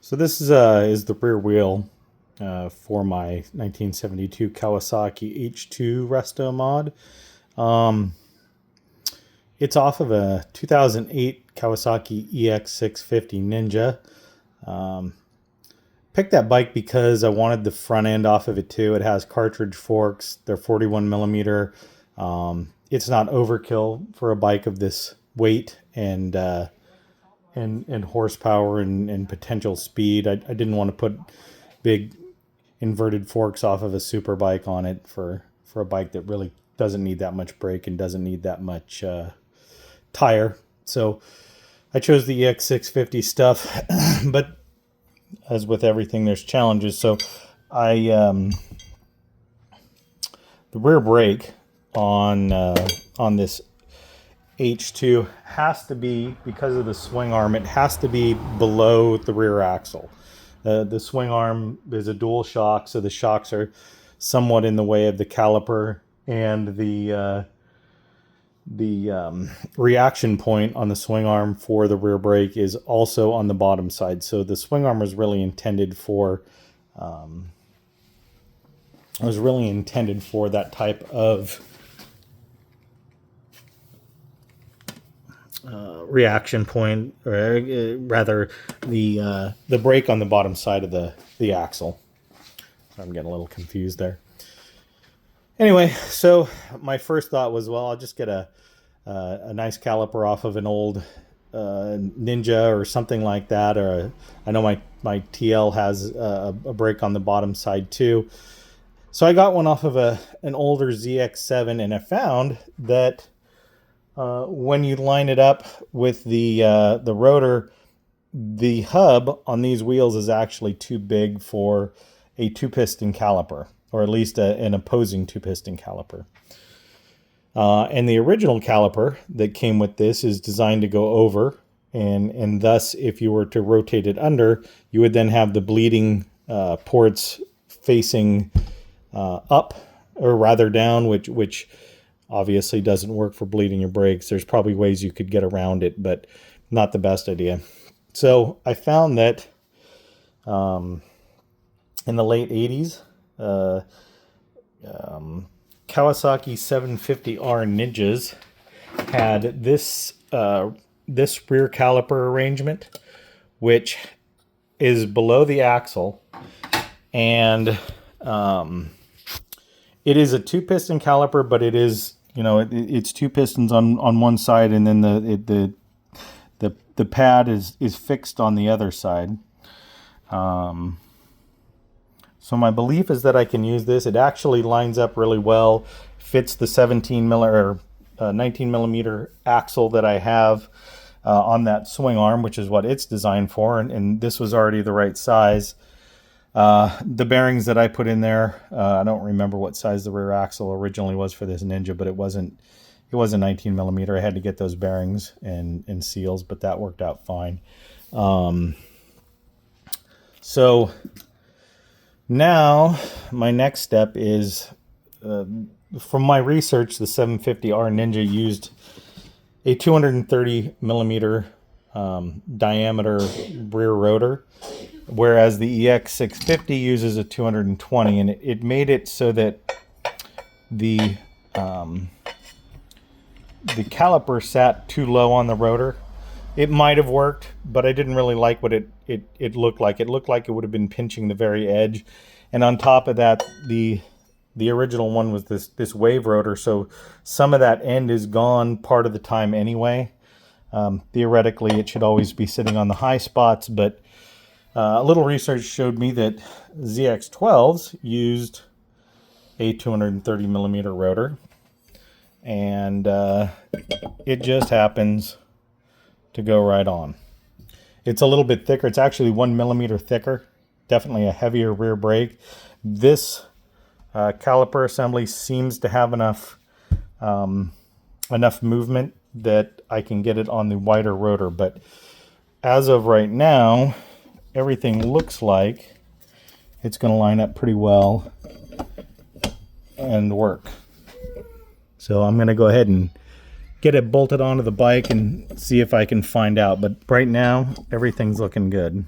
So this is the rear wheel for my 1972 Kawasaki H2 Restomod. Um, it's off of a 2008 Kawasaki EX650 Ninja. Um, Picked that bike because I wanted the front end off of it too. It has cartridge forks. They're 41 millimeter. It's not overkill for a bike of this weight and horsepower and potential speed. I didn't want to put big inverted forks off of a super bike on it for a bike that really doesn't need that much brake and doesn't need that much tire. So I chose the EX650 stuff, but as with everything, there's challenges. So I the rear brake on this H2 has to be, because of the swing arm, it has to be below the rear axle. The swing arm is a dual shock, so the shocks are somewhat in the way of the caliper, and the reaction point on the swing arm for the rear brake is also on the bottom side. So the swing arm was really intended for that type of reaction point, or rather the brake on the bottom side of the axle. So I'm getting a little confused there. Anyway, so my first thought was, well, I'll just get a nice caliper off of an old Ninja or something like that. Or I know my TL has a brake on the bottom side too. So I got one off of an older ZX7, and I found that when you line it up with the rotor, the hub on these wheels is actually too big for a two-piston caliper, or at least an opposing two-piston caliper. And the original caliper that came with this is designed to go over, and thus, if you were to rotate it under, you would then have the bleeding ports facing up, or rather down, which obviously doesn't work for bleeding your brakes. There's probably ways you could get around it, but not the best idea. So I found that in the late 80s, Kawasaki 750R Ninjas had this rear caliper arrangement, which is below the axle, and it is a two-piston caliper, but it is, it's two pistons on one side, and then the pad is fixed on the other side. So my belief is that I can use this. It actually lines up really well, fits the 19 millimeter axle that I have on that swing arm, which is what it's designed for, and this was already the right size. The bearings that I put in there, I don't remember what size the rear axle originally was for this Ninja, but it wasn't 19 millimeter. I had to get those bearings and seals, but that worked out fine. So now my next step is, from my research, the 750R Ninja used a 230 millimeter diameter rear rotor, whereas the EX650 uses a 220, and it made it so that the caliper sat too low on the rotor. It might have worked, but I didn't really like what it looked like. It looked like it would have been pinching the very edge, and on top of that, the original one was this wave rotor, so some of that end is gone part of the time anyway. Theoretically, it should always be sitting on the high spots, but a little research showed me that ZX12s used a 230 millimeter rotor, and it just happens to go right on. It's a little bit thicker. It's actually 1 millimeter thicker, definitely a heavier rear brake. This caliper assembly seems to have enough movement that I can get it on the wider rotor, but as of right now, everything looks like it's going to line up pretty well and work. So I'm going to go ahead and get it bolted onto the bike and see if I can find out. But right now, everything's looking good.